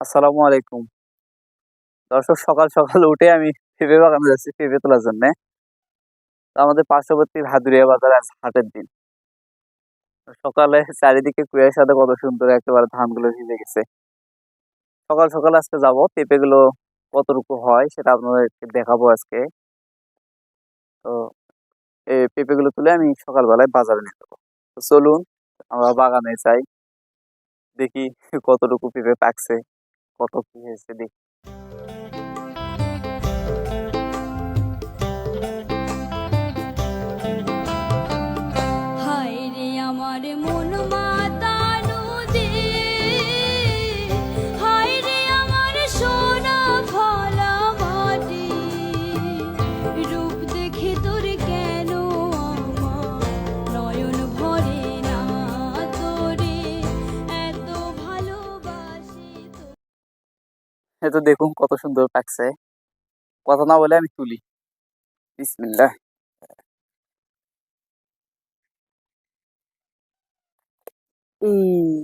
আসসালামু আলাইকুম। দর্শক, সকাল সকাল উঠে আমি পেঁপে বাগানে যাচ্ছি পেঁপে তোলার জন্য। তো আমাদের পার্শ্ববর্তী ভাদুরিয়া বাজার আজ হাটের দিন। তো সকালে চারিদিকে কুয়াশাতে কত সুন্দর একেবারে ধানগুলো ভিজে গেছে। সকাল সকাল আজকে যাব, পেঁপে গুলো কতটুকু হয় সেটা আপনাদেরকে দেখাবো আজকে। তো এই পেঁপে গুলো তুলে আমি সকালবেলায় বাজারে নিয়ে যাবো। তো চলুন আমরা বাগানে যাই, দেখি কতটুকু পেঁপে পাকছে, কত কি হয়েছে দেখি। হায় রে আমার মন মাতানো যে, হায় রে আমার সোনা ফলা মাটি, রূপ দেখে তোর কেন আমার নয়ন ভরে না, তোরে এত ভালোবাসি তো। এই তো দেখুন কত সুন্দর পাকছে। কথা না বলে আমি তুলি। বিসমিল্লাহ। উম,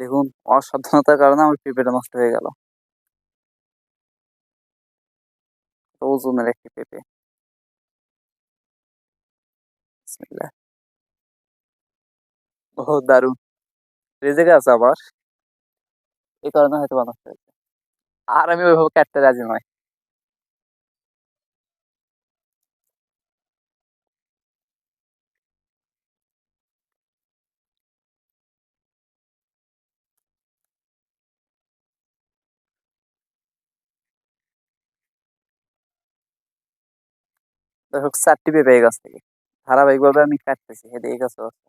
দেখুন, অসাবধানতার কারণে আমার পেঁপেটা নষ্ট হয়ে গেল। ওজনের একটি পেঁপে। বিসমিল্লাহ। ও দারুন, রেজেকে আছে আবার, এই কারণে হয়তো বা নষ্ট হয়েছে। আর আমি ওইভাবে কাটতে রাজি নয়। দেখো, 4টি পেঁপে এই গাছ থেকে ধারাবাহিকভাবে আমি কাটতেছি, হেঁটে এই গাছও আছে।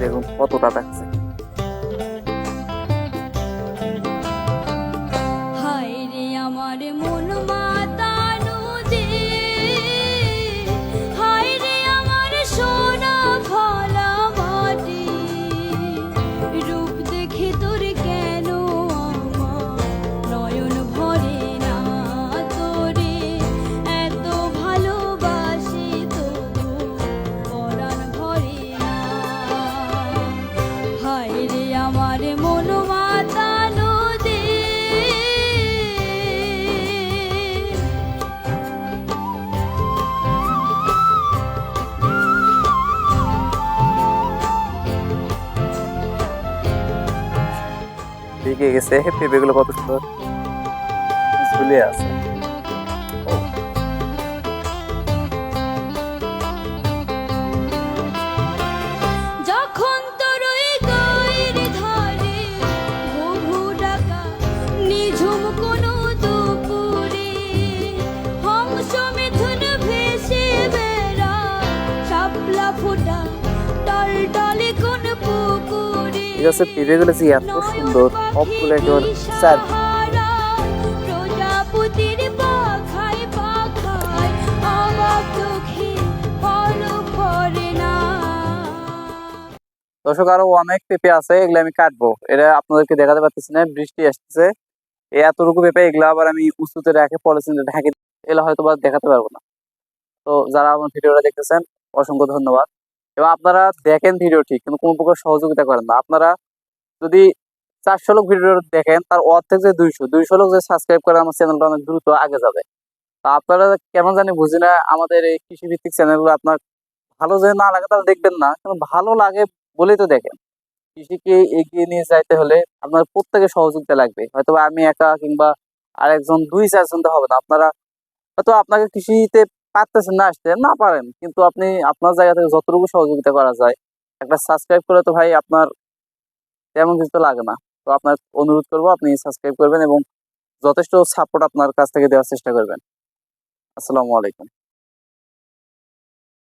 দেখুন কতটা পাকছে। হায় রে আমার মন মাতানো যে, হায় রে আমার সোনা ফলা মাটি, রূপ দেখে তোর কেন আমার নয়ন ভরে না, তোরে এত ভালোবাসি তবু পরাণ ভরে না। হায় রে আমার মন মাতানো যে। পেকে গেছে পেঁপে গুলো, কত সুন্দর ঝুলে আছে। ও, যখন তোর ওই গায়ের ধারে ঘুঘু ডাকা নিঝুম কোনো দুপুরে, হংস মিথুন ভেসে বেড়া শাপলা ফোটা টলটলে কোন পুকুরে, ঠিক আছে, পেঁপে গুলো যে এত সুন্দর, সবগুলো একেবারে চার। প্রজাপতির পাখায় পাখায় অবাক চোখে ফল ফরে না। দর্শক, আরো অনেক পেঁপে আছে, এগুলো আমি কাটবো। এটা আপনাদেরকে দেখাতে পারতেছি না, বৃষ্টি আসতেছে। এই এতটুকু পেঁপে, এগুলো আবার আমি উঁচুতে রেখে পলিথিনে ঢাকে, এগুলো হয়তো বা দেখাতে পারবো না। তো যারা আমার ভিডিওটা দেখতেছেন, অসংখ্য ধন্যবাদ। এবং আপনারা দেখেন ভিডিও ঠিক, কিন্তু কোনো প্রকার সহযোগিতা করেন না। আপনারা যদি 400 লোক ভিডিও দেখেন, তার অর্ধেক যে 200 লোক যে সাবস্ক্রাইব করে, আমার চ্যানেলটা অনেক দ্রুত আগে যাবে। তা আপনারা কেমন জানি বুঝি না, আমাদের এই কৃষি ভিত্তিক চ্যানেলগুলো আপনার ভালো যে না লাগে তাহলে দেখবেন না, কিন্তু ভালো লাগে বলেই তো দেখেন। কৃষিকে এগিয়ে নিয়ে যাইতে হলে আপনার প্রত্যেকের সহযোগিতা লাগবে। হয়তো আমি একা কিংবা আরেকজন, 2-4 জন তো হবে না। আপনারা হয়তো আপনাকে কৃষিতে পারতেছেন না, আসতে না পারেন, কিন্তু আপনি আপনার জায়গা থেকে যতটুকু সহযোগিতা করা যায়, একটা সাবস্ক্রাইব করে তো ভাই আপনার তেমন কিছু তো লাগে না। তো আপনার অনুরোধ করবো, আপনি সাবস্ক্রাইব করবেন এবং যথেষ্ট সাপোর্ট আপনার কাছ থেকে দেওয়ার চেষ্টা করবেন। আসসালামু আলাইকুম।